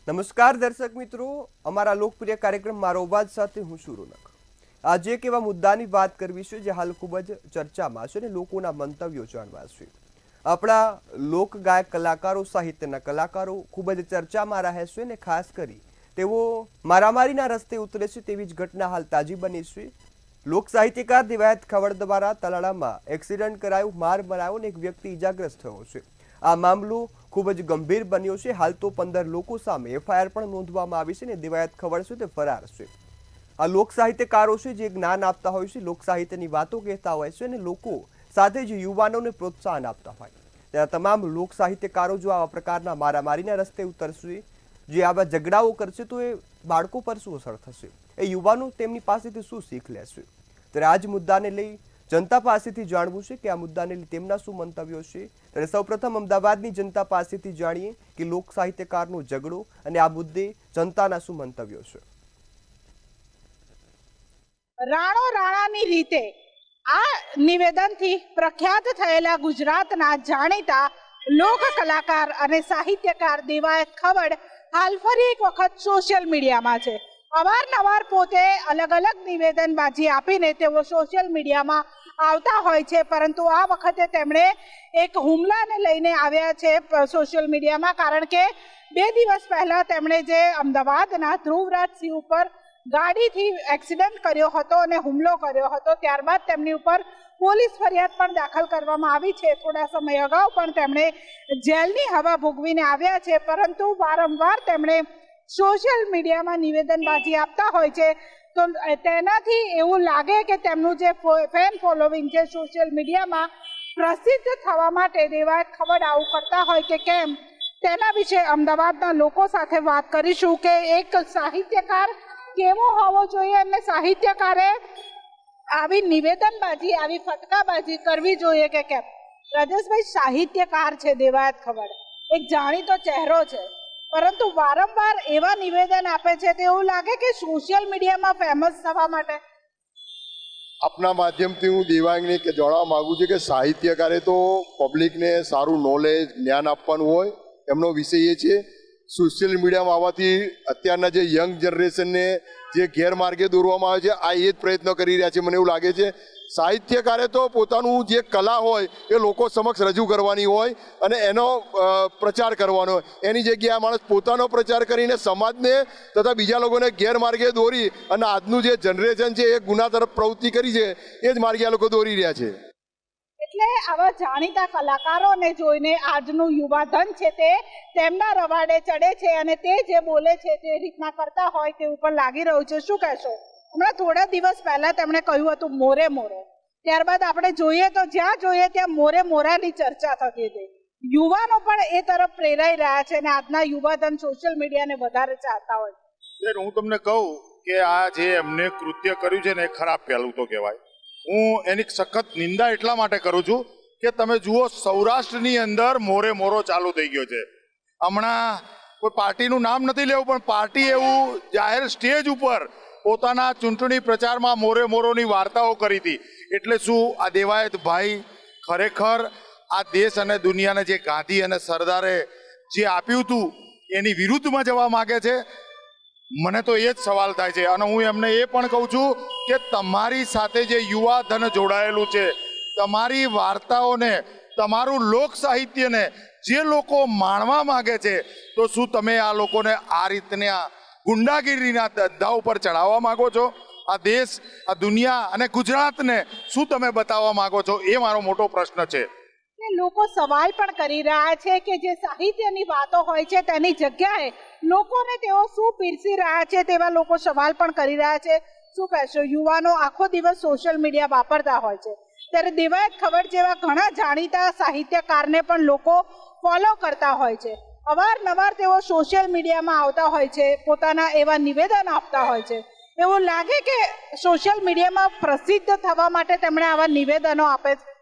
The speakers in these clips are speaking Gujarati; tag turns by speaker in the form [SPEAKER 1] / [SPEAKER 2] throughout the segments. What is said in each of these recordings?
[SPEAKER 1] નમસ્કાર દર્શક મિત્રો, અમારા લોકપ્રિય કાર્યક્રમ મારો અવાજ સાથે હું છું રોનક। આજે એક એવા મુદ્દાની વાત કરવી છે જે હાલ ખૂબ જ ચર્ચામાં છે અને લોકોના મંતવ્યો જાણવા છે। આપણા લોક ગાયક કલાકારો, સાહિત્યના કલાકારો ખૂબ જ ચર્ચામાં રહે છે અને ખાસ કરી તેઓ મારામારીના રસ્તે ઉતરે છે તેવી જ ઘટના હાલ તાજી બની છે। લોક સાહિત્યકાર દિવાયત ખવડ દ્વારા તલાળામાં એક્સિડન્ટ કરાયું, માર મરાયો અને એક વ્યક્તિ ઇજાગ્રસ્ત થયો છે। આ મામલો ખૂબ જ ગંભીર બન્યો છે। હાલ તો 15 લોકો સામે એફઆઈઆર પણ નોંધવામાં આવી છે અને દિવાયત ખવડ છે તે ફરાર છે। આ લોક સાહિત્યકારો છે જે જ્ઞાન આપતા હોય છે, લોક સાહિત્યની વાતો કહેતા હોય છે અને લોકો સાથે જ યુવાનોને પ્રોત્સાહન આપતા હોય। ત્યારે તમામ લોક સાહિત્યકારો જો આવા પ્રકારના મારામારીના રસ્તે ઉતરશે, જે આવા ઝઘડાઓ કરશે, તો એ બાળકો પર શું અસર થશે, એ યુવાનો તેમની પાસેથી શું શીખ લેશે? ત્યારે આ જ મુદ્દાને લઈ જનતા પાસેથી જાણવું છે કે આ મુદ્દાને લઈ તેમના શું મંતવ્યો છે। ત્યારે સૌપ્રથમ અમદાવાદની જનતા પાસેથી જાણીએ કે લોક સાહિત્યકારનો ઝઘડો અને આ મુદ્દે જનતાના શું મંતવ્યો છે।
[SPEAKER 2] રાણો રાણાની રીતે આ નિવેદનથી પ્રખ્યાત થયેલા ગુજરાતના જાણીતા લોક કલાકાર અને સાહિત્યકાર દિવાયત ખવડ હાલ ફરી એક વખત સોશિયલ મીડિયામાં છે। અવારનવાર પોતે અલગ અલગ નિવેદનબાજી આપીને તેઓ સોશિયલ મીડિયામાં આવતા હોય છે, પરંતુ આ વખતે તેમણે એક હુમલાને લઈને આવ્યા છે સોશિયલ મીડિયામાં। કારણ કે 2 દિવસ પહેલા તેમણે જે અમદાવાદના ધ્રુવરાજસિંહ ઉપર ગાડીથી એક્સિડન્ટ કર્યો હતો અને હુમલો કર્યો હતો, ત્યારબાદ તેમની ઉપર પોલીસ ફરિયાદ પણ દાખલ કરવામાં આવી છે। થોડા સમય અગાઉ પણ તેમણે જેલની હવા ભોગવીને આવ્યા છે, પરંતુ વારંવાર તેમણે સોશિયલ મીડિયામાં નિવેદનબાજી આપતા હોય છે, તો તેનાથી એવું લાગે કે તેમનું જે ફેન ફોલોવિંગ છે સોશિયલ મીડિયામાં પ્રસિદ્ધ થવા માટે દિવાયત ખવડ આવું કરતા હોય કે કેમ, તેના વિશે અમદાવાદના લોકો સાથે વાત કરીશું કે એક સાહિત્યકાર કેવો હોવો જોઈએ અને સાહિત્યકારે આવી નિવેદનબાજી, આવી ફટકાબાજી કરવી જોઈએ કે કેમ। રાજેશભાઈ, સાહિત્યકાર છે દિવાયત ખવડ, એક જાણીતો ચહેરો છે, પરંતુ વારંવાર એવા નિવેદન આપે છે તો એવું લાગે કે સોશિયલ મીડિયામાં ફેમસ થવા માટે।
[SPEAKER 3] આપના માધ્યમથી હું દેવાંગને જણાવવા માગું છું કે સાહિત્યકારે તો પબ્લિકને સારું નોલેજ, જ્ઞાન આપવાનું હોય। એમનો વિષય એ છે સોશિયલ મીડિયામાં આવવાથી અત્યારના જે યંગ જનરેશનને જે ગેરમાર્ગે દોરવામાં આવે છે, આ એ જ પ્રયત્ન કરી રહ્યા છે। મને એવું લાગે છે સાહિત્યકારે તો પોતાનું જે કલા હોય એ લોકો સમક્ષ રજૂ કરવાની હોય અને એનો પ્રચાર કરવાનો હોય। એની જગ્યાએ આ માણસ પોતાનો પ્રચાર કરીને સમાજને તથા બીજા લોકોને ગેરમાર્ગે દોરી અને આજનું જે જનરેશન છે એ ગુના તરફ પ્રવૃત્તિ કરી છે, એ જ માર્ગે આ લોકો દોરી રહ્યા છે।
[SPEAKER 2] એટલે આવા જાણીતા કલાકારોને જોઈને આજનું યુવાધન છે તે તેમના રવાડે ચડે છે અને તે જે બોલે છે તે રીતના કરતા હોય તેવું પણ લાગી રહ્યું છે। શું કહેશો? હમણાં થોડા દિવસ પહેલા તેમણે કહ્યું હતું મોરે મોરો, ત્યારબાદ આપણે જોઈએ તો જ્યાં જોઈએ ત્યાં મોરે મોરાની ચર્ચા થતી હતી। યુવાનો પણ એ તરફ પ્રેરાઈ રહ્યા છે અને આજના યુવાધન સોશિયલ મીડિયાને વધારે ચાહતા હોય છે।
[SPEAKER 4] હું તમને કહું કે આ જે એમને કૃત્ય કર્યું છે ને એ ખરાબ પહેલું તો કહેવાય। હું એની સખત નિંદા એટલા માટે કરું છું કે તમે જુઓ સૌરાષ્ટ્રની અંદર મોરે મોરો ચાલુ થઈ ગયો છે। હમણાં કોઈ પાર્ટીનું નામ નથી લેવું, પણ પાર્ટી એવું જાહેર સ્ટેજ ઉપર પોતાના ચૂંટણી પ્રચારમાં મોરે મોરોની વાર્તાઓ કરી હતી। એટલે શું આ દેવાયત ભાઈ ખરેખર આ દેશ અને દુનિયાને જે ગાંધી અને સરદારે જે આપ્યું હતું એની વિરુદ્ધમાં જવા માગે છે? મને તો એ જ સવાલ થાય છે। અને હું એમને એ પણ કહું છું કે તમારી સાથે જે યુવા ધન જોડાયેલું છે, તમારી વાર્તાઓને, તમારું લોક સાહિત્યને જે લોકો માણવા માંગે છે, તો શું તમે આ લોકોને આ રીતના ગુંડાગીરીના ધદ્ધા ઉપર ચડાવવા માંગો છો? આ દેશ, આ દુનિયા અને ગુજરાતને શું તમે બતાવવા માંગો છો? એ મારો મોટો પ્રશ્ન છે।
[SPEAKER 2] લોકો સવાલ પણ કરી રહ્યા છે કે જે સાહિત્યની વાતો હોય છે તેની જગ્યાએ લોકોને તેઓ શું પીરસી રહ્યા છે તેવા લોકો સવાલ પણ કરી રહ્યા છે। શું કહેશો? યુવાનો આખો દિવસ સોશિયલ મીડિયા વાપરતા હોય છે, ત્યારે દિવાયત ખવડ જેવા ઘણા જાણીતા સાહિત્યકારને પણ લોકો ફોલો કરતા હોય છે। અવારનવાર તેઓ સોશિયલ મીડિયામાં આવતા હોય છે, પોતાના એવા નિવેદન આપતા હોય છે। એવું લાગે કે સોશિયલ મીડિયામાં પ્રસિદ્ધ થવા માટે તેમણે આવા નિવેદનો આપે છે।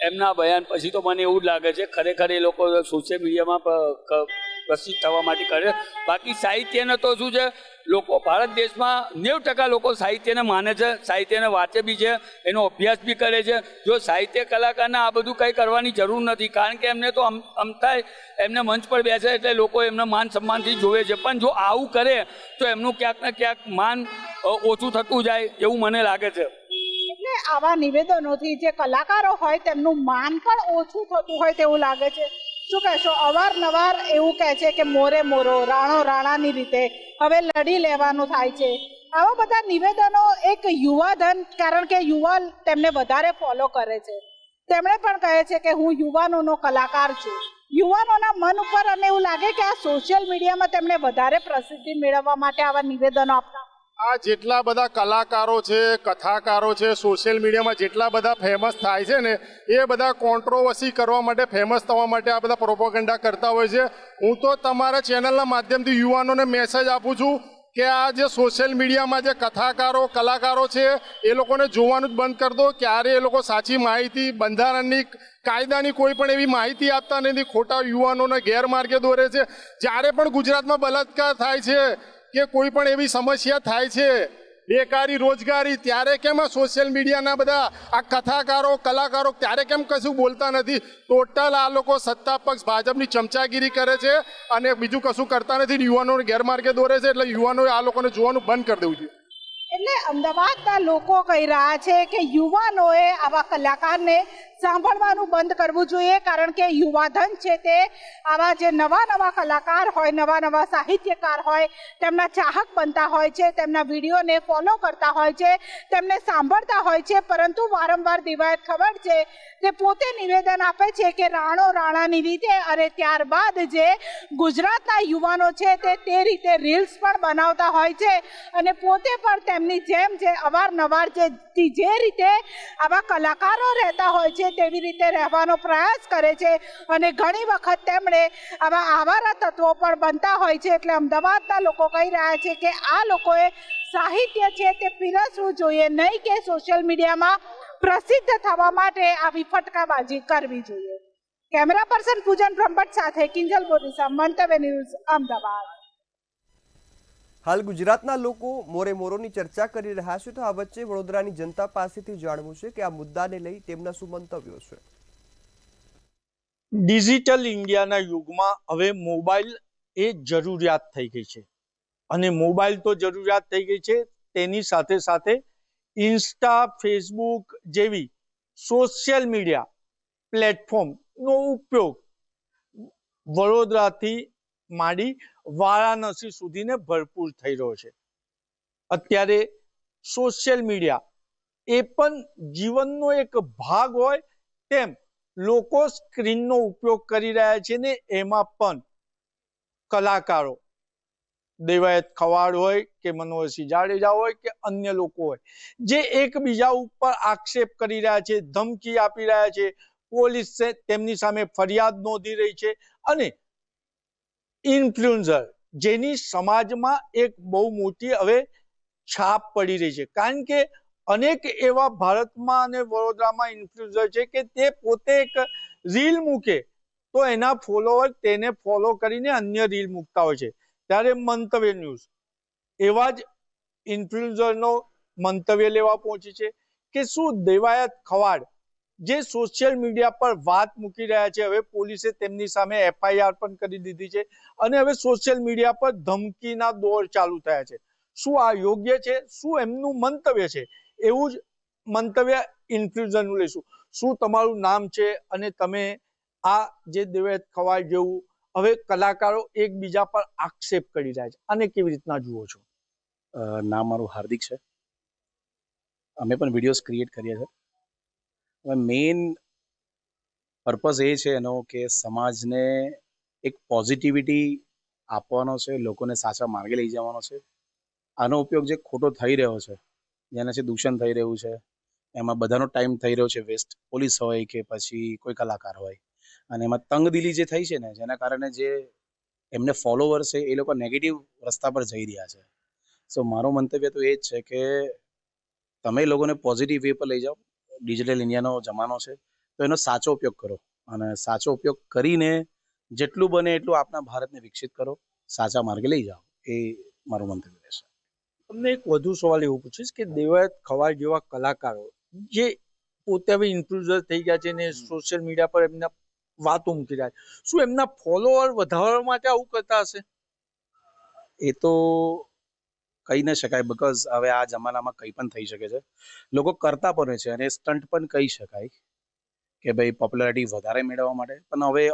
[SPEAKER 5] એમના બયાન પછી તો મને એવું જ લાગે છે ખરેખર એ લોકો સોશિયલ મીડિયામાં પ્રસિદ્ધ થવા માટે કરે. બાકી સાહિત્યને તો શું છે, લોકો ભારત દેશમાં 90% લોકો સાહિત્યને માને છે, સાહિત્યને વાંચે બી છે, એનો અભ્યાસ બી કરે છે. જો સાહિત્ય કલાકારને આ બધું કંઈ કરવાની જરૂર નથી, કારણ કે એમને તો અમથાય એમને મંચ પર બેસે એટલે લોકો એમને માન સન્માનથી જોવે છે. પણ જો આવું કરે તો એમનું ક્યાંક ને ક્યાંક માન ઓછું થતું જાય એવું મને લાગે છે.
[SPEAKER 2] એટલે આવા નિવેદનોથી જે કલાકારો હોય તેમનું માન પણ ઓછું થતું હોય તેવું લાગે છે. શું કહેશો? અવારનવાર એવું કહે છે કે મોરે મોરો, રાણો રાણાની રીતે હવે લડી લેવાનું થાય છે. આવા બધા નિવેદનો એક યુવાધન, કારણ કે યુવા તેમને વધારે ફોલો કરે છે, તેમણે પણ કહે છે કે હું યુવાનોનો કલાકાર છું. યુવાનોના મન ઉપર અને એવું લાગે કે આ સોશિયલ મીડિયામાં તેમણે વધારે પ્રસિદ્ધિ મેળવવા માટે આવા નિવેદનો આપતા.
[SPEAKER 4] આ જેટલા બધા કલાકારો છે, કથાકારો છે, સોશિયલ મીડિયામાં જેટલા બધા ફેમસ થાય છે ને, એ બધા કોન્ટ્રોવર્સી કરવા માટે, ફેમસ થવા માટે આ બધા પ્રોપોગેન્ડા કરતા હોય છે. હું તો તમારા ચેનલના માધ્યમથી યુવાનોને મેસેજ આપું છું કે આ જે સોશિયલ મીડિયામાં જે કથાકારો, કલાકારો છે, એ લોકોને જોવાનું જ બંધ કરી દો. ક્યારે એ લોકો સાચી માહિતી, બંધારણની, કાયદાની કોઈ પણ એવી માહિતી આપતા નથી, ખોટા યુવાનોને ગેરમાર્ગે દોરે છે. જ્યારે પણ ગુજરાતમાં બલાત્કાર થાય છે કે કોઈ પણ એવી સમસ્યા થાય છે, બેકારી, રોજગારી, ત્યારે કેમ આ સોશિયલ મીડિયાના બધા આ કથાકારો, કલાકારો ત્યારે કેમ કશું બોલતા નથી? ટોટલ આ લોકો સત્તા પક્ષ ભાજપની ચમચાગીરી કરે છે અને બીજું કશું કરતા નથી, યુવાનોને ગેરમાર્ગે દોરે છે. એટલે યુવાનોએ આ લોકોને જોવાનું બંધ કરી દેવું જોઈએ.
[SPEAKER 2] એટલે અમદાવાદના લોકો કહી રહ્યા છે કે યુવાનોએ આવા કલાકારને સાંભળવાનું બંધ કરવું જોઈએ, કારણ કે યુવાધન છે તે આવા જે નવા નવા કલાકાર હોય, નવા નવા સાહિત્યકાર હોય, તેમના ચાહક બનતા હોય છે, તેમના વિડીયોને ફોલો કરતા હોય છે, તેમને સાંભળતા હોય છે. પરંતુ વારંવાર દિવાયત ખબર છે તે પોતે નિવેદન આપે છે કે રાણો રાણાની રીતે, અને ત્યારબાદ જે ગુજરાતના યુવાનો છે તે રીતે રીલ્સ પણ બનાવતા હોય છે અને પોતે પણ તેમની જેમ જે અવારનવાર જે રીતે આવા કલાકારો રહેતા હોય છે તેવી રીતે રહેવાનો પ્રયાસ કરે છે. અને ઘણી વખત તેમણે આવા આવારા તત્વો પણ બનતા હોય છે. એટલે અમદાવાદના લોકો કહી રહ્યા છે કે આ લોકોએ સાહિત્ય છે તે પીરસવું જોઈએ, નહીં કે સોશિયલ મીડિયામાં પ્રસિદ્ધ થવા માટે આવી ફટકાબાજી કરવી જોઈએ. કેમેરા પર્સન પૂજન બ્રહ્મભટ્ટ સાથે કિંજલ બોરીસા, મંતવ્ય ન્યૂઝ, અમદાવાદ.
[SPEAKER 1] હાલ ગુજરાતના લોકો મોરે મોરોની ચર્ચા કરી રહ્યા છે, તો આ વચ્ચે વડોદરાની જનતા પાસેથી જાણવું છે કે આ મુદ્દાને લઈ તેમના શું મંતવ્યો છે.
[SPEAKER 6] ડિજિટલ ઇન્ડિયાના યુગમાં હવે મોબાઈલ એ જરૂરિયાત થઈ ગઈ છે, અને મોબાઈલ તો જરૂરિયાત થઈ ગઈ છે, તેની સાથે સાથે ઇન્સ્ટા, ફેસબુક જેવી સોશિયલ મીડિયા પ્લેટફોર્મનો ઉપયોગ વડોદરાથી માંડી વારાણસી સુધીને ભરપૂર થઈ રહ્યો છે. અત્યારે સોશિયલ મીડિયા એ પણ જીવનનો એક ભાગ હોય તેમ લોકો સ્ક્રીનનો ઉપયોગ કરી રહ્યા છે, ને એમાં પણ કલાકારો, દેવાયત ખવાડ હોય કે મનોહરસિંહ જાડેજા હોય કે અન્ય લોકો હોય, જે એકબીજા ઉપર આક્ષેપ કરી રહ્યા છે, ધમકી આપી રહ્યા છે, પોલીસ તેમની સામે ફરિયાદ નોંધી રહી છે. અને ઇન્ફ્લુએન્સર, જેની સમાજમાં એક બહુ મોટી હવે છાપ પડી રહી છે, કારણ કે અનેક એવા ભારતમાં અને વડોદરામાં ઇન્ફ્લુએન્સર છે કે તે પોતે એક રીલ મૂકે તો એના ફોલોવર તેને ફોલો કરીને અન્ય રીલ મૂકતા હોય છે. ત્યારે મંતવ્ય ન્યૂઝ એવા જ ઇન્ફ્લુએન્સરનો મંતવ્ય લેવા પહોંચી છે કે શું દેવાયત ખવાડ જે સોશિયલ મીડિયા પર વાત મૂકી રહ્યા છે, હવે પોલીસે તેમની સામે FIR પણ કરી દીધી છે, અને હવે સોશિયલ મીડિયા પર ધમકીના દોર ચાલુ થયા છે. શું આ યોગ્ય છે? શું એમનું મંતવ્ય છે? એવું જ મંતવ્ય ઇન્ફ્લુએન્સરનું લઈશું. શું તમારું નામ છે અને તમે આ જે દેવાયત ખવાડ જેવું હવે કલાકારો એકબીજા પર આક્ષેપ કરી રહ્યા છે, અને કેવી રીતના જુઓ છો?
[SPEAKER 7] નામ મારું હાર્દિક છે. અમે પણ વિડીયોઝ ક્રિએટ કરીએ છીએ. મેઇન પર્પઝ એ છે એનો કે સમાજને એક પોઝિટિવિટી આપવાનો છે, લોકોને સાચા માર્ગે લઈ જવાનો છે. આનો ઉપયોગ જે ખોટો થઈ રહ્યો છે, જેનાથી દૂષણ થઈ રહ્યું છે, એમાં બધાનો ટાઈમ થઈ રહ્યો છે વેસ્ટ, પોલીસ હોય કે પછી કોઈ કલાકાર હોય, અને એમાં તંગદિલી જે થઈ છે ને, જેના કારણે જે એમને ફોલોવર્સ છે એ લોકો નેગેટિવ રસ્તા પર જઈ રહ્યા છે. સો મારો મંતવ્ય તો એ જ છે કે તમે લોકોને પોઝિટિવ વે પર લઈ જાઓ. ડિજિટલ ઇન્ડિયાનો જમાનો છે, તો એનો સાચો ઉપયોગ કરો, અને સાચો ઉપયોગ કરીને જેટલું બને એટલું આપણા ભારતને વિકસિત કરો, સાચા માર્ગે લઈ જાઓ, એ મારું મંતવ્ય રહેશે.
[SPEAKER 6] તમને એક વધુ સવાલ એવો પૂછીશ કે દેવાયત ખવાડ જેવા કલાકારો જે પોતે હવે ઇન્ફ્લુએન્સર થઈ ગયા છે ને સોશિયલ મીડિયા પર એમના વાતો મૂકી રહ્યા છે, શું એમના ફોલોઅર વધારવા માટે આવું કરતા હશે?
[SPEAKER 7] એ તો કહી ન શકાય, બીકોઝ હવે આ જમાનામાં કંઈ પણ થઈ શકે છે. લોકો કરતા પણ હોય છે અને સ્ટન્ટ પણ કહી શકાય કે ભાઈ પોપ્યુલારિટી વધારે મેળવવા માટે, પણ હવે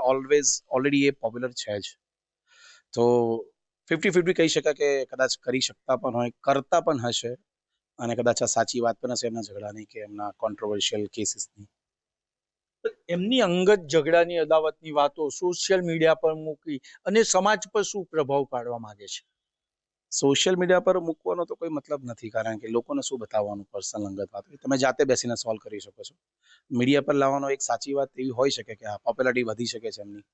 [SPEAKER 7] ઓલરેડી એ પોપ્યુલર છે જ. તો 50-50 કહી શકાય કે કદાચ કરી શકતા પણ હોય, કરતા પણ હશે, અને કદાચ આ સાચી વાત પણ હશે એમના ઝઘડાની કે એમના કોન્ટ્રોવર્શિયલ કેસીસની.
[SPEAKER 6] એમની અંગત ઝઘડાની અદાવતની વાતો સોશિયલ મીડિયા પર મૂકી અને સમાજ પર શું પ્રભાવ પાડવા માંગે છે?
[SPEAKER 7] સોશિયલ મીડિયા પર મૂકવાનો તો કોઈ મતલબ નથી, કારણ કે લોકોને શું બતાવવાનું પર્સનલ અંગત વાત હોય, તમે જાતે બેસીને સોલ્વ કરી શકો છો. મીડિયા પર લાવવાનો એક સાચી વાત એવી હોઈ શકે કે હા, પોપ્યુલારિટી વધી શકે છે એમની.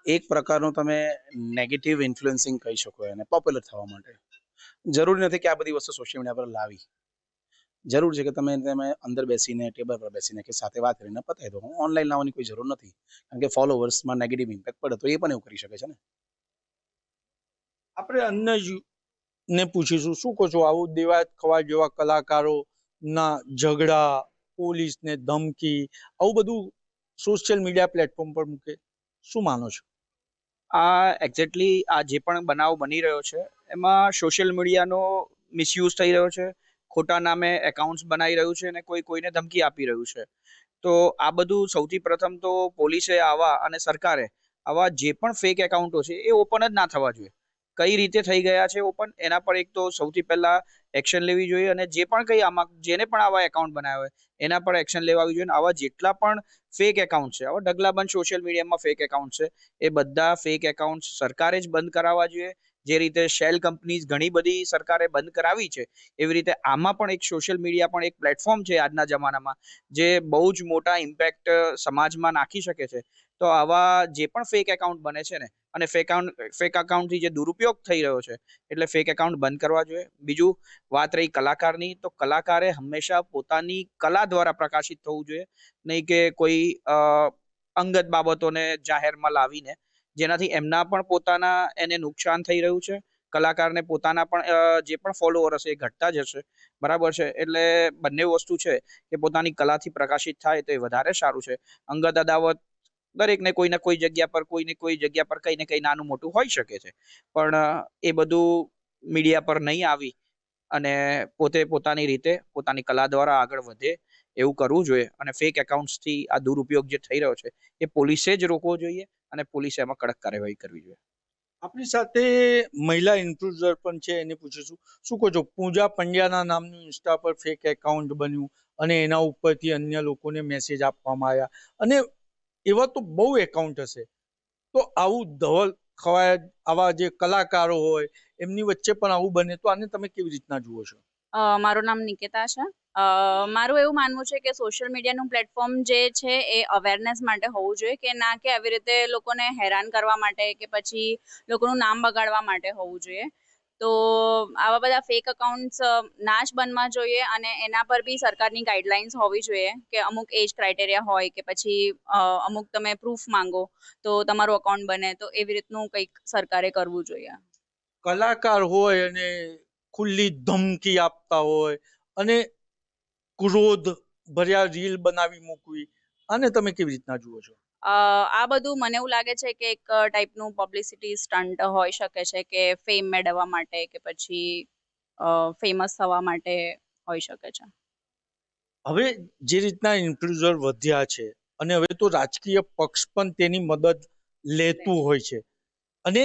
[SPEAKER 7] એક પ્રકારનું તમે નેગેટિવ ઇન્ફ્લુએન્સિંગ કહી શકો એને, પોપ્યુલર થવા માટે. જરૂરી નથી કે આ બધી વસ્તુ સોશિયલ મીડિયા પર લાવી. જરૂર છે કે તમે અંદર બેસીને, ટેબલ પર બેસીને કે સાથે વાત કરીને પતાવી દો. ઓનલાઈન લાવવાની કોઈ જરૂર નથી, કારણ કે ફોલોવર્સમાં નેગેટિવ ઇમ્પેક્ટ પડે તો એ પણ એવું કરી શકે છે ને.
[SPEAKER 6] આપણે અન્ય ને પૂછીશું, શું કહો છો આવું દેવાયત ખવાડ જેવા કલાકારો ના ઝઘડા, પોલીસને ધમકી, આવું બધું સોશિયલ મીડિયા પ્લેટફોર્મ પર મૂકે, શું માનો છો?
[SPEAKER 8] આ એક્ઝેક્ટલી આ જે પણ બનાવ બની રહ્યો છે એમાં સોશિયલ મીડિયાનો મિસયુઝ થઈ રહ્યો છે, ખોટા નામે એકાઉન્ટ્સ બનાવી રહ્યું છે અને કોઈને ધમકી આપી રહ્યું છે. તો આ બધું સૌથી પ્રથમ તો પોલીસે અને સરકારે આવા જે પણ ફેક એકાઉન્ટો છે એ ઓપન જ ના થવા જોઈએ. કઈ રીતે થઈ ગયા છે ઓપન, એના પર એક તો સૌથી પહેલા એક્શન લેવી જોઈએ, અને જે પણ કંઈ આમાં જેને પણ આવા એકાઉન્ટ બનાવ્યા હોય એના પર એક્શન લેવાવી જોઈએ. આવા જેટલા પણ ફેક એકાઉન્ટ છે, આવા ઢગલાબંધ સોશિયલ મીડિયામાં ફેક એકાઉન્ટ છે, એ બધા ફેક એકાઉન્ટ સરકારે જ બંધ કરાવવા જોઈએ. જે રીતે શેલ કંપનીઝ ઘણી બધી સરકારે બંધ કરાવી છે, એવી રીતે આમાં પણ એક સોશિયલ મીડિયા પણ એક પ્લેટફોર્મ છે આજના જમાનામાં, જે બહુ જ મોટા ઇમ્પેક્ટ સમાજમાં નાખી શકે છે. તો આવા જે પણ ફેક એકાઉન્ટ બને છે ને, અને ફેક એકાઉન્ટથી જે દુરુપયોગ થઈ રહ્યો છે, એટલે ફેક એકાઉન્ટ બંધ કરવા જોઈએ. બીજું, વાત રહી કલાકારની, તો કલાકારે હંમેશા પોતાની કલા દ્વારા પ્રકાશિત થવું જોઈએ, નહીં કે કોઈ અંગત બાબતોને જાહેરમાં લાવીને, જેનાથી એમના પણ પોતાના એને નુકસાન થઈ રહ્યું છે. કલાકારને પોતાના પણ જે પણ ફોલોવર હશે એ ઘટતા જ હશે, બરાબર છે. એટલે બંને વસ્તુ છે કે પોતાની કલાથી પ્રકાશિત થાય તો એ વધારે સારું છે. અંગત અદાવત દરેકને કોઈને કોઈ જગ્યા પર કંઈ ને કંઈ નાનું મોટું હોઈ શકે છે, પણ એ બધું મીડિયા પર નહીં આવી અને પોતે પોતાની રીતે પોતાની કલા દ્વારા આગળ વધે એવું કરવું જોઈએ. અને ફેક એકાઉન્ટ્સથી આ દુરુપયોગ જે થઈ રહ્યો છે એ પોલીસે જ રોકવો જોઈએ, અને પોલીસે એમાં કડક કાર્યવાહી કરવી જોઈએ.
[SPEAKER 6] આપણી સાથે મહિલા ઇન્ફ્લુએન્સર પણ છે, એને પૂછીશું, શું કહો છો પૂજા પંડ્યાના નામનું ઇન્સ્ટા પર ફેક એકાઉન્ટ બન્યું અને એના ઉપરથી અન્ય લોકોને મેસેજ આપવામાં આવ્યા, અને એવા તો બહુ એકાઉન્ટ હશે, તો આવું ધવલ ખવાડ આવા જે કલાકારો હોય એમની વચ્ચે પણ આવું બને તો આને તમે કેવી રીતના જુઓ છો?
[SPEAKER 9] મારું નામ નિકેતા છે. મારું એવું માનવું છે કે સોશિયલ મીડિયાનું પ્લેટફોર્મ જે છે એ અવેરનેસ માટે હોવું જોઈએ, કે ના કે આવી રીતે લોકોને હેરાન કરવા માટે કે પછી લોકોનું નામ બગાડવા માટે હોવું જોઈએ. તો આવા બધા ફેક અકાઉન્ટ્સ ના જ બનવા જોઈએ, અને એના પર બી સરકારની ગાઈડલાઇન્સ હોવી જોઈએ કે અમુક એજ ક્રાઇટેરિયા હોય કે પછી અમુક તમે પ્રૂફ માંગો તો તમારું અકાઉન્ટ બને, તો એવી રીતનું કંઈક સરકારે કરવું જોઈએ.
[SPEAKER 6] કલાકાર હોય અને ખુલ્લી ધમકી આપતા હોય અને ક્રોધ ભર્યા રીલ બનાવી મૂકવી, આને તમે કેવી રીતના જુઓ છો?
[SPEAKER 9] આ બધું મને એવું લાગે છે કે એક ટાઈપનું પબ્લિસિટી સ્ટન્ટ હોઈ શકે છે, કે ફેમ મેળવવા માટે કે પછી ફેમસ થવા માટે હોઈ શકે છે.
[SPEAKER 6] હવે જે રીતના ઇન્ફ્લુએન્સર વધ્યા છે અને હવે તો રાજકીય પક્ષ પણ તેની મદદ લેતું હોય છે, અને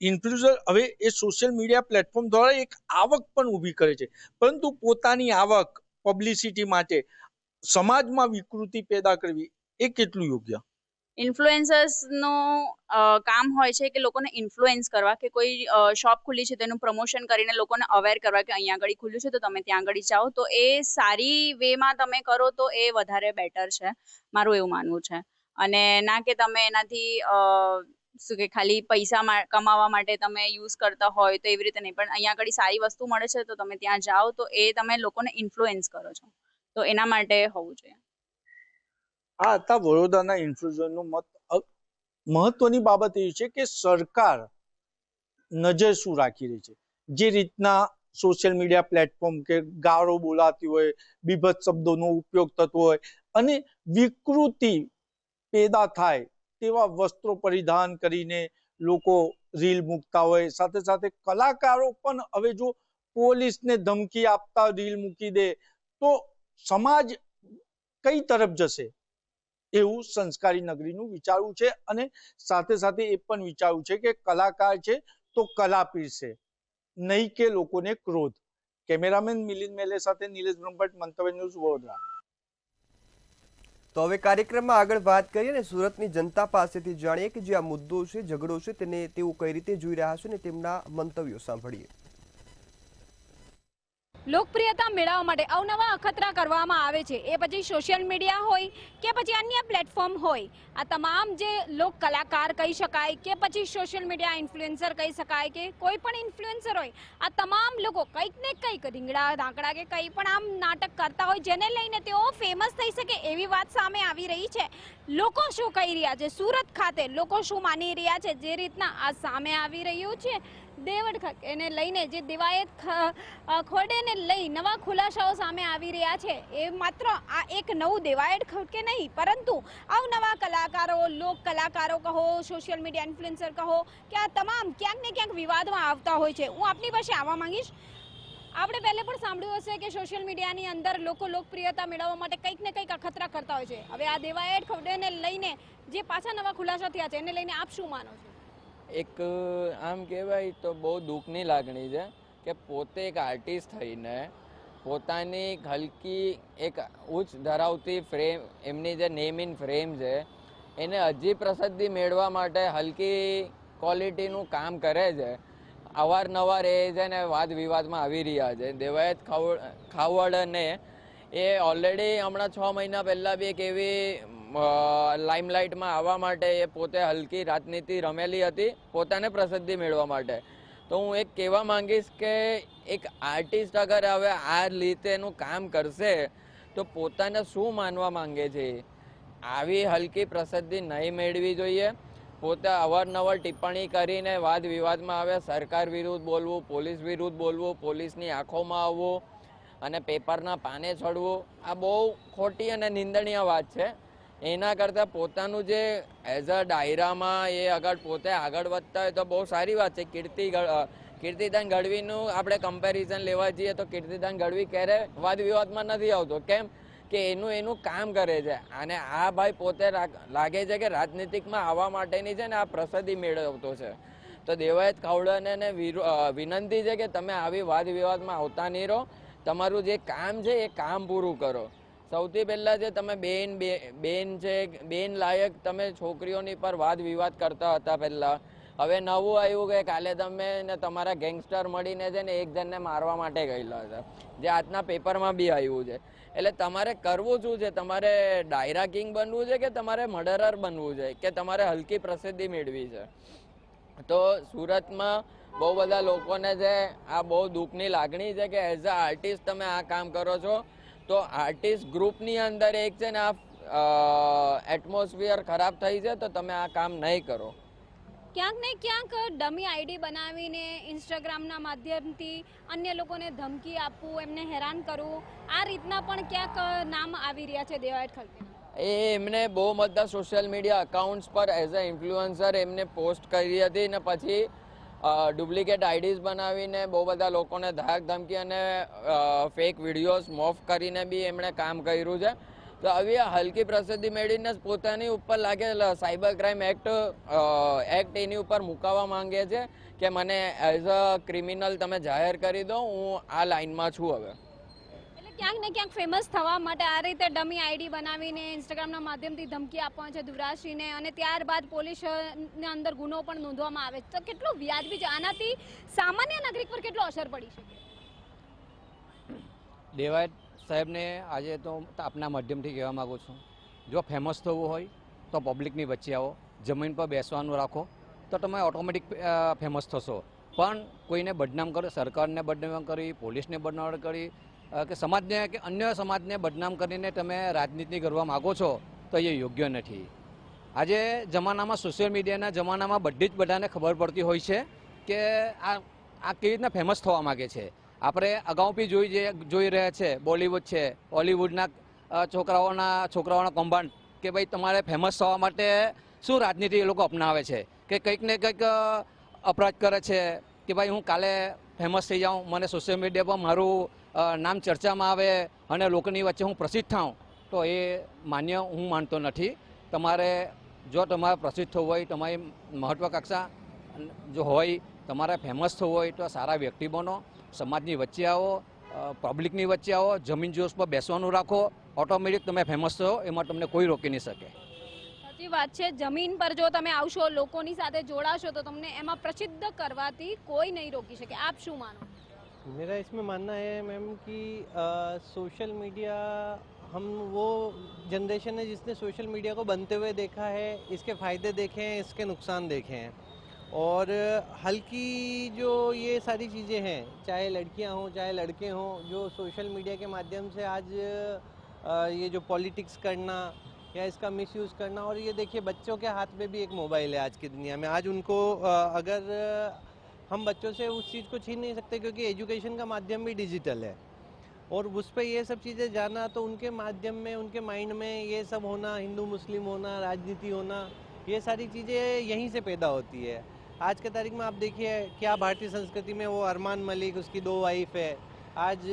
[SPEAKER 6] ઇન્ફ્લુએન્સર હવે એ સોશિયલ મીડિયા પ્લેટફોર્મ દ્વારા એક આવક પણ ઊભી કરે છે, પરંતુ પોતાની આવક પબ્લિસિટી માટે સમાજમાં વિકૃતિ પેદા કરવી એ કેટલું યોગ્ય?
[SPEAKER 9] ઇન્ફ્લુએન્સર્સનું કામ હોય છે કે લોકોને ઇન્ફ્લુએન્સ કરવા, કે કોઈ શોપ ખુલ્લી છે તેનું પ્રમોશન કરીને લોકોને અવેર કરવા કે અહીંયા આગળ ખુલ્લું છે તો તમે ત્યાં આગળ જાઓ. તો એ સારી વેમાં તમે કરો તો એ વધારે બેટર છે, મારું એવું માનવું છે. અને ના કે તમે એનાથી શું કે ખાલી પૈસા કમાવા માટે તમે યુઝ કરતા હોય તો એવી રીતે નહીં, પણ અહીંયા આગળ સારી વસ્તુ મળે છે તો તમે ત્યાં જાઓ, તો એ તમે લોકોને ઇન્ફ્લુએન્સ કરો છો, તો એના માટે હોવું જોઈએ.
[SPEAKER 6] આ હતા વડોદરાના ઇન્ફ્લુએન્સરનું મત. મહત્વની બાબત એ છે કે સરકાર નજર શું રાખી રહી છે. જે રીતના સોશિયલ મીડિયા પ્લેટફોર્મ કે ગાળો બોલાતી હોય, બીભત્સ શબ્દોનો ઉપયોગ થતો હોય અને વિકૃતિ પેદા થાય તેવા વસ્ત્રો પરિધાન કરીને લોકો રીલ મૂકતા હોય, સાથે સાથે કલાકારો પણ હવે જો પોલીસને ધમકી આપતા રીલ મૂકી દે તો સમાજ કઈ તરફ જશે એવું સંસ્કારી નગરીનું વિચારવું છે. અને સાથે સાથે એ પણ વિચારવું છે કે કલાકાર છે તો કલા પીરશે, નહીં કે લોકોને ક્રોધ. કેમેરામેન મિલિંદ મેલે સાથે નિલેશ બ્રહ્મભટ્ટ, મંતવ્ય ન્યૂઝ, વડોદરા.
[SPEAKER 1] તો હવે કાર્યક્રમમાં આગળ વાત કરીએ ને સુરતની જનતા પાસેથી જાણીએ કે જે આ મુદ્દો છે, ઝઘડો છે, તેને તેઓ કઈ રીતે જોઈ રહ્યા છે ને તેમના મંતવ્યો સાંભળીએ.
[SPEAKER 10] લોકપ્રિયતા મેળવવા માટે અવનવા અખતરા કરવામાં આવે છે, એ પછી સોશિયલ મીડિયા હોય કે પછી અન્ય પ્લેટફોર્મ હોય. આ તમામ જે લોક કલાકાર કહી શકાય કે પછી સોશિયલ મીડિયા ઇન્ફ્લુએન્સર કહી શકાય કે કોઈ પણ ઇન્ફ્લુએન્સર હોય, આ તમામ લોકો કંઈક ને કંઈક રીંગણા ઢાંકડા કે કંઈ પણ આમ નાટક કરતા હોય જેને લઈને તેઓ ફેમસ થઈ શકે એવી વાત સામે આવી રહી છે. લોકો શું કહી રહ્યા છે, સુરત ખાતે લોકો શું માની રહ્યા છે, જે રીતના આ સામે આવી રહ્યું છે દેવડ એને લઈને જે દિવાયત ખોડેને લઈ નવા ખુલાસાઓ સામે આવી રહ્યા છે. એ માત્ર આ એક નવું દિવાયત ખડકે નહીં પરંતુ અવનવા કલાકારો, લોક કલાકારો કહો, સોશિયલ મીડિયા ઇન્ફ્લુએન્સર કહો કે આ તમામ ક્યાંક ને ક્યાંક વિવાદમાં આવતા હોય છે. હું આપની પાસે આવવા માંગીશ. આપણે પહેલે પણ સાંભળ્યું હશે કે સોશિયલ મીડિયાની અંદર લોકો લોકપ્રિયતા મેળવવા માટે કંઈક ને કંઈક અખતરા કરતા હોય છે. હવે આ દિવાયત ખોડેને લઈને જે પાછા નવા ખુલાસા થયા છે એને લઈને આપ શું માનો છો?
[SPEAKER 11] એક આમ કહેવાય તો બહુ દુઃખની લાગણી છે કે પોતે એક આર્ટિસ્ટ થઈને પોતાની હલકી એક ઉચ્ચ ધરાવતી ફ્રેમ, એમની જે નેમ ઇન ફ્રેમ છે એને હજી પ્રસિદ્ધિ મેળવવા માટે હલકી ક્વોલિટીનું કામ કરે છે. અવારનવાર એ છે ને વાદ વિવાદમાં આવી રહ્યા છે. દેવાયત ખાવડને એ ઓલરેડી હમણાં 6 મહિના પહેલાં બી એક એવી લાઇમલાઇટમાં આવવા માટે એ પોતે હલકી રાજનીતિ રમેલી હતી પોતાને પ્રસિદ્ધિ મેળવવા માટે. તો હું એક કહેવા માંગીશ કે એક આર્ટિસ્ટ અગર હવે આ રીતેનું કામ કરશે તો પોતાને શું માનવા માંગે છે. આવી હલકી પ્રસિદ્ધિ નહીં મેળવી જોઈએ. પોતે અવારનવાર ટિપ્પણી કરીને વાદ વિવાદમાં આવે, સરકાર વિરુદ્ધ બોલવું, પોલીસ વિરુદ્ધ બોલવું, પોલીસની આંખોમાં આવવું અને પેપરના પાને ચડવું, આ બહુ ખોટી અને નિંદનીય વાત છે. એના કરતાં પોતાનું જે એઝ અ ડાયરામાં એ અગર પોતે આગળ વધતા હોય તો બહુ સારી વાત છે. કીર્તિદાન ગઢવીનું આપણે કમ્પેરિઝન લેવા જઈએ તો કીર્તિદાન ગઢવી ક્યારે વાદ વિવાદમાં નથી આવતો. કેમ કે એનું કામ કરે છે. અને આ ભાઈ પોતે લાગે છે કે રાજનીતિકમાં આવવા માટેની છે ને આ પ્રસિદ્ધિ મેળવતો છે. તો દેવાયત ખાવડાને વિનંતી છે કે તમે આવી વાદ વિવાદમાં આવતા નહીં રહો. તમારું જે કામ છે એ કામ પૂરું કરો. સૌથી પહેલાં જે તમે બેન છે, બેન લાયક તમે છોકરીઓની પર વાદ વિવાદ કરતા હતા પહેલાં. હવે નવું આવ્યું કે કાલે તમે ને તમારા ગેંગસ્ટર મળીને છે ને એક જણને મારવા માટે ગયેલા હતા, જે આજના પેપરમાં બી આવ્યું છે. એટલે તમારે કરવું શું છે? તમારે ડાયરા કિંગ બનવું છે કે તમારે મર્ડરર બનવું છે કે તમારે હલકી પ્રસિદ્ધિ મેળવી છે? તો સુરતમાં બહુ બધા લોકોને છે આ બહુ દુઃખની લાગણી છે કે એઝ અ આર્ટિસ્ટ તમે આ કામ કરો છો. તો આર્ટિસ્ટ ગ્રુપની અંદર એક છે ને આ એટમોસ્ફિયર ખરાબ થઈ છે તો તમે આ કામ નહીં કરો.
[SPEAKER 10] ક્યાંક ને ક્યાંક ડમી આઈડી બનાવીને ઇન્સ્ટાગ્રામના માધ્યમથી અન્ય લોકોને ધમકી આપવું, એમને હેરાન કરવું, આ રીતના પણ ક્યાંક નામ આવી રહ્યા છે દેવાયત ખડકે.
[SPEAKER 11] એમને બહુ બધા સોશિયલ મીડિયા અકાઉન્ટ્સ પર એઝ અ ઇન્ફ્લુએન્સર એમને પોસ્ટ કરી હતી ને પછી ડુપ્લિકેટ આઈડીઝ બનાવીને બહુ બધા લોકોને ધાક ધમકી અને ફેક વિડીયોઝ મોફ કરીને બી એમણે કામ કર્યું છે. તો આવી હલકી પ્રસિદ્ધિ મેળવીને પોતાની ઉપર લાગે સાયબર ક્રાઇમ એક્ટ એની ઉપર મુકાવવા માંગે છે કે મને એઝ અ ક્રિમિનલ તમે જાહેર કરી દો, હું આ લાઇનમાં છું. હવે
[SPEAKER 10] એટલે ક્યાંક ને ક્યાંક ફેમસ થવા માટે આ રીતે ડમી આઈડી બનાવીને ઇન્સ્ટાગ્રામના માધ્યમથી ધમકી આપવા છે ધુરાશીને, અને ત્યારબાદ પોલીસને અંદર ગુનો પણ નોંધવામાં આવે છે. તો કેટલો વ્યાજબી છે? આનાથી સામાન્ય નાગરિક પર કેટલો અસર પડી શકે?
[SPEAKER 12] દેવાયત સાહેબને આજે તો આપના માધ્યમથી કહેવા માગું છું, જો ફેમસ થવું હોય તો પબ્લિકની વચ્ચે આવો, જમીન પર બેસવાનું રાખો તો તમે ઓટોમેટિક ફેમસ થશો. પણ કોઈને બદનામ કરો, સરકારને બદનામ કરી, પોલીસને બદનામ કરી કે સમાજને કે અન્ય સમાજને બદનામ કરીને તમે રાજનીતિ કરવા માગો છો તો એ યોગ્ય નથી. આજે જમાનામાં સોશિયલ મીડિયાના જમાનામાં બધાને ખબર પડતી હોય છે કે આ કેવી રીતના ફેમસ થવા માગે છે. આપણે અગાઉ બી જોઈ રહ્યા છે, બોલિવૂડ છે, હોલિવૂડના છોકરાઓના કૌભાંડ કે ભાઈ તમારે ફેમસ થવા માટે શું રાજનીતિ એ લોકો અપનાવે છે કે કંઈક ને કંઈક અપરાધ કરે છે કે ભાઈ હું કાલે ફેમસ થઈ જાઉં, મને સોશિયલ મીડિયા પર મારું નામ ચર્ચામાં આવે અને લોકોની વચ્ચે હું પ્રસિદ્ધ થાઉં. તો એ હું માનતો નથી. જો તમારે પ્રસિદ્ધ થવું હોય, તમારી મહત્વાકાંક્ષા જો હોય, તમારે ફેમસ થવું હોય તો સારા વ્યક્તિ બનો, સમાજની વચ્ચે આવો, પબ્લિકની વચ્ચે આવો, જમીન જોશ પર બેસવાનું રાખો, ઓટોમેટિક તમે ફેમસ થો, એમાં તમને કોઈ રોકી નહીં શકે.
[SPEAKER 10] સાચી વાત છે. જમીન પર જો તમે આવશો, લોકોની સાથે જોડાશો તો તમને એમાં પ્રસિદ્ધ કરવાથી કોઈ નહીં રોકી શકે. આપ શું માનો?
[SPEAKER 13] मेरा इसमें मानना है मैम कि सोशल मीडिया, हम वो जनरेशन है जिसने सोशल मीडिया को बनते हुए देखा है, इसके फ़ायदे देखे हैं, इसके नुकसान देखे हैं। और हल्की जो ये सारी चीज़ें हैं, चाहे लड़कियां हों चाहे लड़के हों, जो सोशल मीडिया के माध्यम से आज ये जो पॉलिटिक्स करना या इसका मिसयूज़ करना, और ये देखिए बच्चों के हाथ में भी एक मोबाइल है आज की दुनिया में। आज उनको अगर हम बच्चों से उस चीज़ को छीन नहीं सकते क्योंकि एजुकेशन का माध्यम भी डिजिटल है, और उस पर ये सब चीज़ें जाना तो उनके माध्यम में, उनके माइंड में ये सब होना, हिंदू मुस्लिम होना, राजनीति होना, ये सारी चीज़ें यहीं से पैदा होती है। आज के तारीख में आप देखिए क्या भारतीय संस्कृति में वो अरमान मलिक, उसकी 2 वाइफ है, आज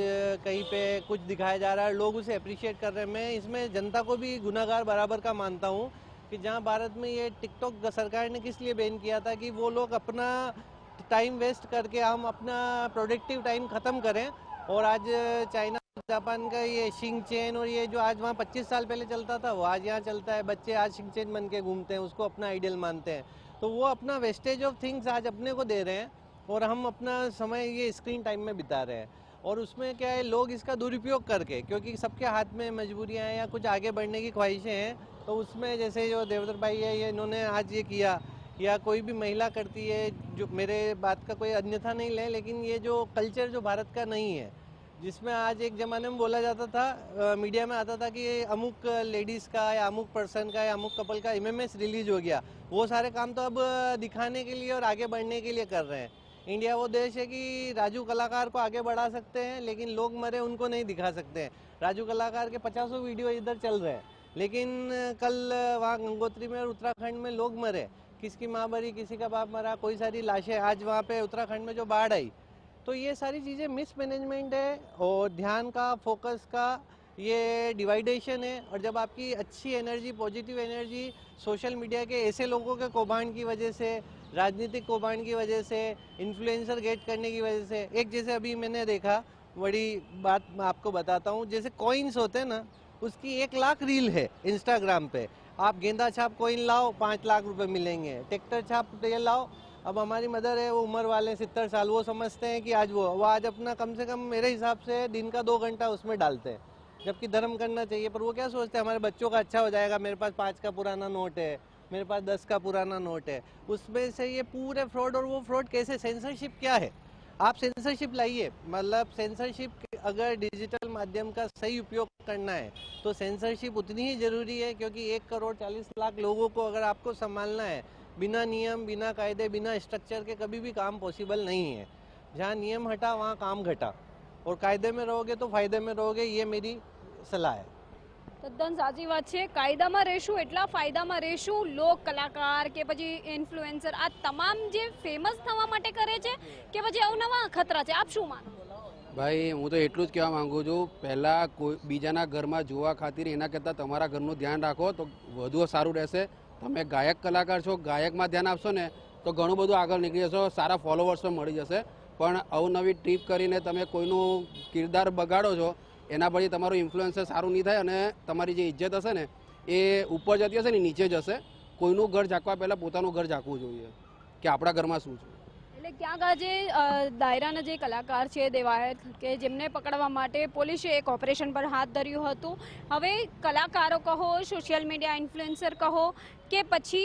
[SPEAKER 13] कहीं पे कुछ दिखाया जा रहा है, लोग उसे अप्रिशिएट कर रहे हैं। मैं इसमें जनता को भी गुनाहगार बराबर का मानता हूँ कि जहाँ भारत में ये टिकटॉक सरकार ने किस लिए बैन किया था कि वो लोग अपना टाइम वेस्ट करके हम अपना प्रोडक्टिव टाइम ख़त्म करें, और आज चाइना जापान का ये शिंगचेन और ये जो आज वहाँ 25 साल पहले चलता था वो आज यहाँ चलता है। बच्चे आज शिंगचेन बन के घूमते हैं, उसको अपना आइडियल मानते हैं। तो वो अपना वेस्टेज ऑफ थिंग्स आज अपने को दे रहे हैं और हम अपना समय ये स्क्रीन टाइम में बिता रहे हैं। और उसमें क्या है, लोग इसका दुरुपयोग करके, क्योंकि सबके हाथ में मजबूरियाँ हैं या कुछ आगे बढ़ने की ख्वाहिशें हैं, तो उसमें जैसे जो देवदर भाई है, ये इन्होंने आज ये किया, या कोई भी महिला करती है, जो मेरे बात का कोई अन्यथा नहीं ले, लेकिन ये जो कल्चर जो भारत का नहीं है, जिसमें आज एक ज़माने में बोला जाता था, मीडिया में आता था कि अमुक लेडीज़ का या अमुक पर्सन का या अमुक कपल का MMS रिलीज हो गया, वो सारे काम तो अब दिखाने के लिए और आगे बढ़ने के लिए कर रहे हैं। इंडिया वो देश है कि राजू कलाकार को आगे बढ़ा सकते हैं, लेकिन लोग मरे उनको नहीं दिखा सकते हैं। राजू कलाकार के 50 वीडियो इधर चल रहे हैं, लेकिन कल वहाँ गंगोत्री में और उत्तराखंड में लोग मरे, किसकी माँ मरी, किसी का बाप मरा, कोई सारी लाशें। आज वहाँ पे उत्तराखंड में जो बाढ़ आई, तो ये सारी चीज़ें मिसमैनेजमेंट है और ध्यान का, फोकस का ये डिवाइडेशन है। और जब आपकी अच्छी energy, positive energy social media के ऐसे लोगों के कौभांड की वजह से, राजनीतिक कौभांड की वजह से, इन्फ्लुएंसर गेट करने की वजह से, एक जैसे अभी मैंने देखा, बड़ी बात मैं आपको बताता हूँ, जैसे कॉइन्स होते हैं ना, उसकी 1 लाख रील है इंस्टाग्राम पे। आप गेंदा छाप कॉइन लाओ, 5 लाख रुपए मिलेंगे। ट्रैक्टर छाप ये लाओ। अब हमारी मदर है, वो उम्र वाले 70 साल, वो समझते हैं कि आज वो आज अपना कम से कम मेरे हिसाब से दिन का 2 घंटा उसमें डालते हैं, जबकि धर्म करना चाहिए। पर वो क्या सोचते हैं, हमारे बच्चों का अच्छा हो जाएगा, मेरे पास 5 का पुराना नोट है, मेरे पास 10 का पुराना नोट है, उसमें से ये पूरे फ्रॉड। और वो फ्रॉड कैसे, सेंसरशिप क्या है, आप सेंसरशिप लाइए। मतलब सेंसरशिप अगर डिजिटल माध्यम का सही उपयोग करना है तो सेंसरशिप उतनी ही ज़रूरी है, क्योंकि 1,40,00,000 लोगों को अगर आपको संभालना है, बिना नियम, बिना कायदे, बिना स्ट्रक्चर के कभी भी काम पॉसिबल नहीं है। जहाँ नियम हटा वहाँ काम घटा, और कायदे में रहोगे तो फायदे में रहोगे, ये मेरी सलाह है।
[SPEAKER 10] તદ્દન સાચી વાત છે. કાયદામાં રહેશું એટલા ફાયદામાં રહેશું. લોક કલાકાર કે પછી ઇન્ફ્લુએન્સર આ તમામ જે ફેમસ થવા માટે કરે છે કે પછી અવનવા અખતરા છે, આપ શું માનો?
[SPEAKER 14] ભાઈ હું તો એટલું જ કહેવા માંગુ છું, પહેલાં કોઈ બીજાના ઘરમાં જોવા ખાतिर એના કરતાં તમારા ઘરનું ધ્યાન રાખો તો વધુ સારું રહેશે. તમે ગાયક કલાકાર છો, ગાયકમાં ध्यान આપશો ને તો ઘણું બધું આગળ નીકળી જશો, સારા ફોલોવર્સ પણ મળી જશે. પણ અવનવી ટ્રીપ કરીને તમે કોઈનું કિરદાર બગાડો છો, એના પછી તમારું ઇન્ફ્લુએન્સર સારું નહીં થાય અને તમારી જે ઇજ્જત હશે ને એ ઉપર જતી હશે ને નીચે જશે. કોઈનું ઘર ઝાંકવા પહેલાં પોતાનું ઘર ઝાંકવું જોઈએ કે આપણા ઘરમાં શું છે.
[SPEAKER 10] એટલે ક્યાંક આજે દાયરાના જે કલાકાર છે દેવાયત કે જેમને પકડવા માટે પોલીસે એક ઓપરેશન પર હાથ ધર્યું હતું. હવે કલાકારો કહો, સોશિયલ મીડિયા ઇન્ફ્લુએન્સર કહો કે પછી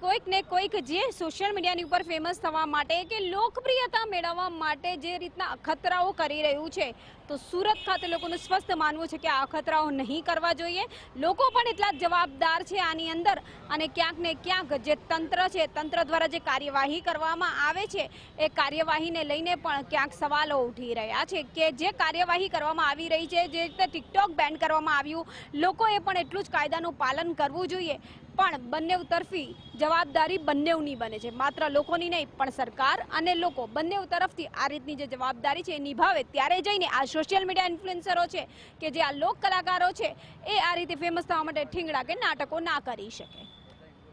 [SPEAKER 10] કોઈક ને કોઈક જે સોશિયલ મીડિયાની ઉપર ફેમસ થવા માટે કે લોકપ્રિયતા મેળવવા માટે જે રીતના અખતરાઓ કરી રહ્યું છે, તો સુરત ખાતે લોકોનું સ્પષ્ટ માનવું છે કે આ અખતરાઓ નહીં કરવા જોઈએ. લોકો પણ એટલા જ જવાબદાર છે આની અંદર, અને ક્યાંક ને ક્યાંક જે તંત્ર છે, તંત્ર દ્વારા જે કાર્યવાહી કરવામાં આવે છે એ કાર્યવાહીને લઈને પણ ક્યાંક સવાલો ઉઠી રહ્યા છે કે જે કાર્યવાહી કરવામાં આવી રહી છે, જે રીતે ટિકટોક બેન કરવામાં આવ્યું, લોકોએ પણ એટલું જ કાયદાનું પાલન કરવું જોઈએ. પણ બંને તરફી જવાબદારી બંનેની બને છે, માત્ર લોકોની નહીં પણ સરકાર અને લોકો બંને તરફથી આ રીતની જે જવાબદારી છે એ નિભાવે, ત્યારે જઈને આ સોશિયલ મીડિયા ઇન્ફ્લુએન્સરો છે કે જે આ લોક કલાકારો છે એ આ રીતે ફેમસ થવા માટે ઠીંગડા કે નાટકો ના કરી શકે.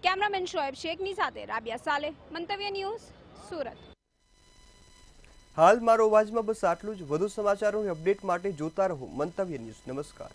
[SPEAKER 10] કેમેરામેન શોએબ શેખની સાથે રાબિયા સાલે, મંતવ્ય ન્યૂઝ, સુરત.
[SPEAKER 1] હાલ મારો અવાજમાં બસ આટલું જ. વધુ સમાચારોની અપડેટ માટે જોતા રહો મંતવ્ય ન્યૂઝ. નમસ્કાર.